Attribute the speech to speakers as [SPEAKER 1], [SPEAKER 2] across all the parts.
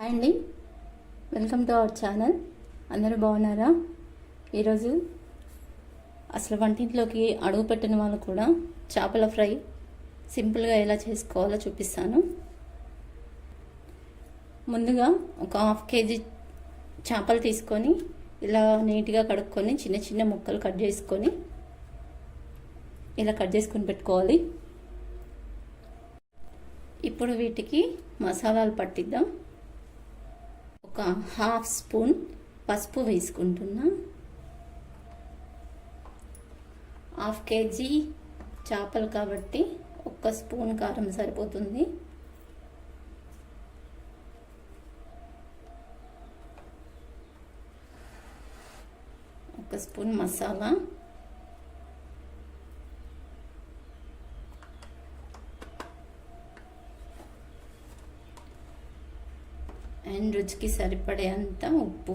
[SPEAKER 1] Hi అండి, welcome to our channel. అందరూ బాగున్నారా? ఈరోజు అసలు వంటింట్లోకి అడుగు పెట్టిన వాళ్ళు కూడా చేపల ఫ్రై సింపుల్గా ఎలా చేసుకోవాలో చూపిస్తాను. ముందుగా ఒక హాఫ్ కేజీ చేపలు తీసుకొని ఇలా నీట్గా కడుక్కొని చిన్న చిన్న ముక్కలు కట్ చేసుకొని ఇలా కట్ చేసుకొని పెట్టుకోవాలి. ఇప్పుడు వీటికి మసాలాలు పట్టిద్దాం. ఒక హాఫ్ స్పూన్ పసుపు వేసుకుంటున్నా. హాఫ్ కేజీ చేపలు కాబట్టి ఒక్క స్పూన్ కారం సరిపోతుంది. ఒక స్పూన్ మసాలా, అండ్ రుచికి సరిపడేంత ఉప్పు,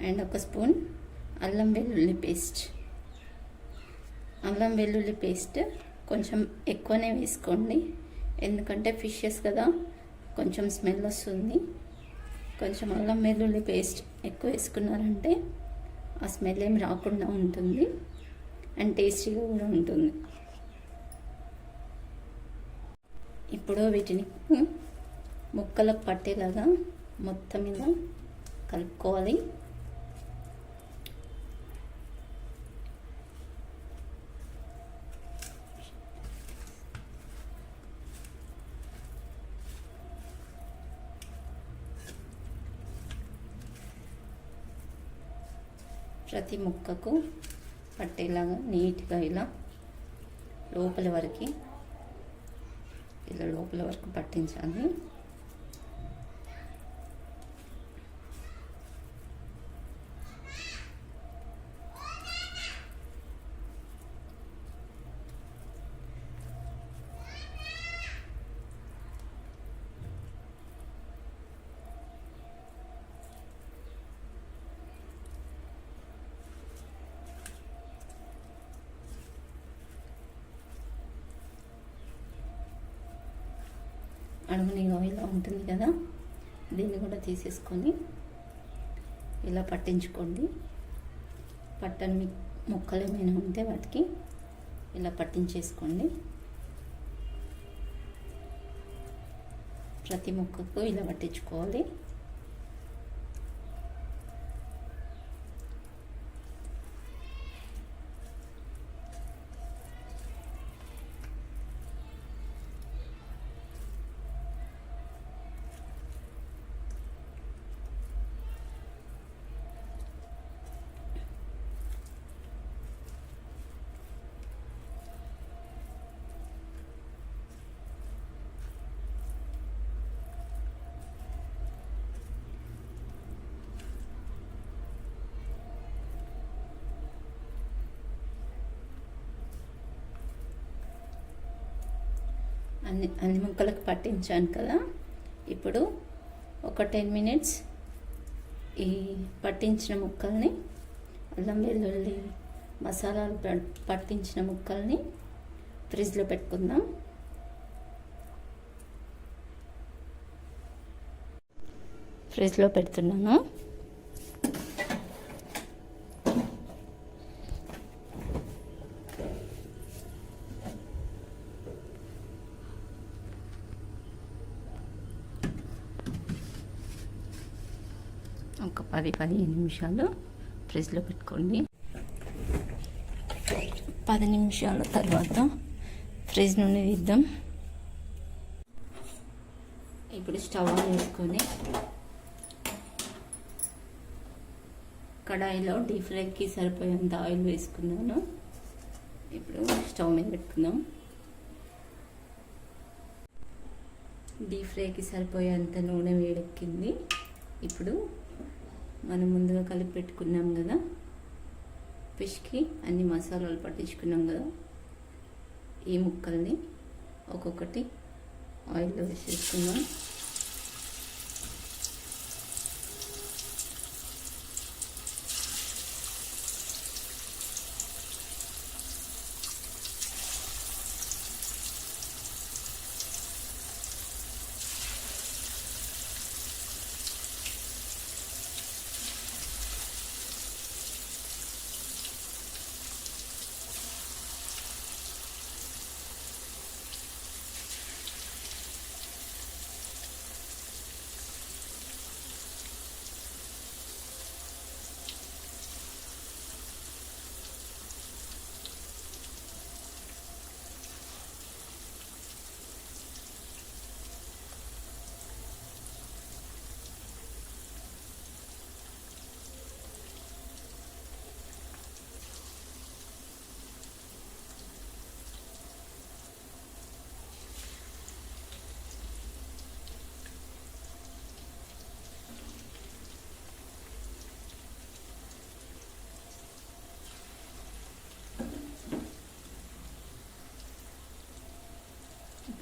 [SPEAKER 1] అండ్ ఒక స్పూన్ అల్లం వెల్లుల్లి పేస్ట్. అల్లం వెల్లుల్లి పేస్ట్ కొంచెం ఎక్కువనే వేసుకోండి, ఎందుకంటే ఫిషెస్ కదా కొంచెం స్మెల్ వస్తుంది. కొంచెం అల్లం వెల్లుల్లి పేస్ట్ ఎక్కువ వేసుకున్నారంటే ఆ స్మెల్ ఏం రాకుండా ఉంటుంది అండ్ టేస్టీగా కూడా ఉంటుంది. ఇప్పుడు వీటిని ముక్కలకు పట్టేలాగా మొత్తం ఇలా కలుపుకోవాలి. ప్రతి ముక్కకు పట్టేలాగా నీట్గా ఇలా లోపల వరకు పట్టించాలి. అడుగునిగా ఇలా ఉంటుంది కదా, దీన్ని కూడా తీసేసుకొని ఇలా పట్టించుకోండి. పట్టని ముక్కలు ఏమైనా ఉంటే వాటికి ఇలా పట్టించేసుకోండి. ప్రతి ముక్కకు ఇలా పట్టించుకోవాలి. అన్ని ముక్కలకు పట్టించాను కదా. ఇప్పుడు ఒక 10 మినిట్స్ ఈ పట్టించిన ముక్కల్ని, అల్లం వెల్లుల్లి మసాలాలు పట్టించిన ముక్కల్ని ఫ్రిడ్జ్లో పెట్టుకుందాం. ఫ్రిడ్జ్లో పెడుతున్నాను. ఒక 10-15 నిమిషాలు ఫ్రిడ్జ్లో పెట్టుకోండి. 10 నిమిషాల తర్వాత ఫ్రిడ్జ్ నుండి తీద్దాం. ఇప్పుడు స్టవ్ ఆన్ చేసుకొని కడాయిలో డీప్ ఫ్రైకి సరిపోయేంత ఆయిల్ వేసుకున్నాను. ఇప్పుడు స్టవ్ మీద పెట్టుకుందాం. డీప్ ఫ్రైకి సరిపోయేంత నూనె వేడెక్కింది. ఇప్పుడు మనం ముందుగా కలిపి పెట్టుకున్నాం కదా ఫిష్కి అన్ని మసాలాలు పట్టించుకున్నాం కదా, ఈ ముక్కల్ని ఒక్కొక్కటి ఆయిల్లో వేసేసుకుందాం.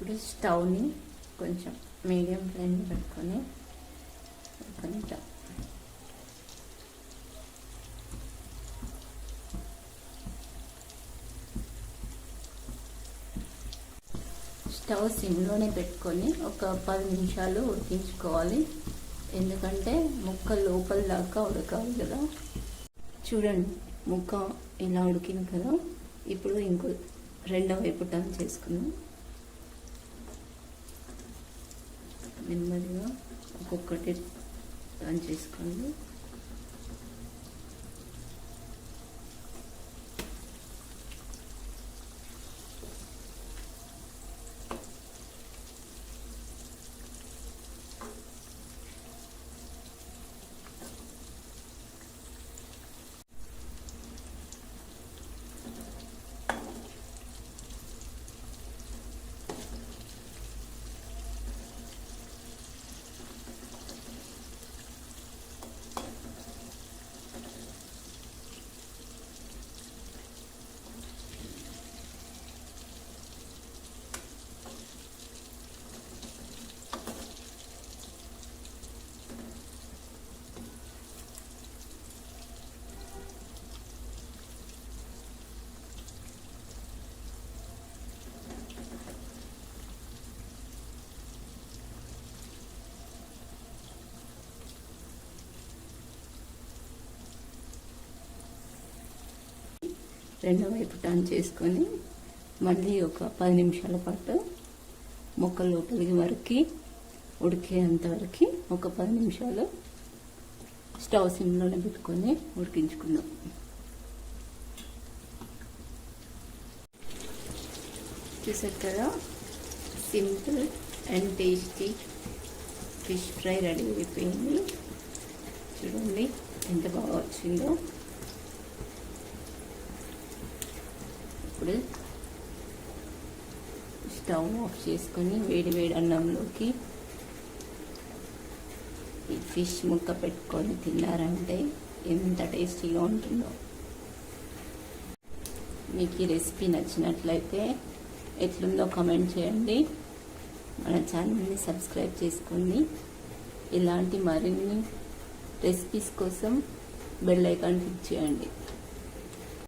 [SPEAKER 1] ఇప్పుడు స్టవ్ని కొంచెం మీడియం ఫ్లేమ్లో పెట్టుకొని ఉడకనిద్దాం. స్టవ్ సిమ్లోనే పెట్టుకొని ఒక 10 నిమిషాలు ఉడికించుకోవాలి. ఎందుకంటే ముక్క లోపల దాకా ఉడకాలి కదా. చూడండి, ముక్క ఇలా ఉడికింది కదా. ఇప్పుడు ఇంకో రెండో వైపు టర్న్ చేసుకుందాం. నెమ్మదిగా ఒక్కొక్కటి టర్న్ చేసుకోండి. రెండో వైపు టర్న్ చేసుకొని మళ్ళీ ఒక 10 నిమిషాల పాటు ముక్క లోపలికి వరకు ఉడికేంత వరకు ఒక 10 నిమిషాలు స్టవ్ సిమ్లోనే పెట్టుకొని ఉడికించుకుందాం. చూసారు కదా, simple and tasty fish fry ready అయిపోయింది. చూడండి ఎంత బాగా వచ్చిందో. ఇప్పుడు స్టవ్ ఆఫ్ చేసుకొని వేడి వేడి అన్నంలోకి ఈ ఫిష్ ముక్క పెట్టుకొని తిన్నారంటే ఎంత టేస్టీగా ఉంటుందో. మీకు ఈ రెసిపీ నచ్చినట్లయితే ఎట్లుందో కామెంట్ చేయండి. మన ఛానల్ని సబ్స్క్రైబ్ చేసుకోండి. ఇలాంటి మరిన్ని రెసిపీస్ కోసం బెల్ ఐకాన్ క్లిక్ చేయండి.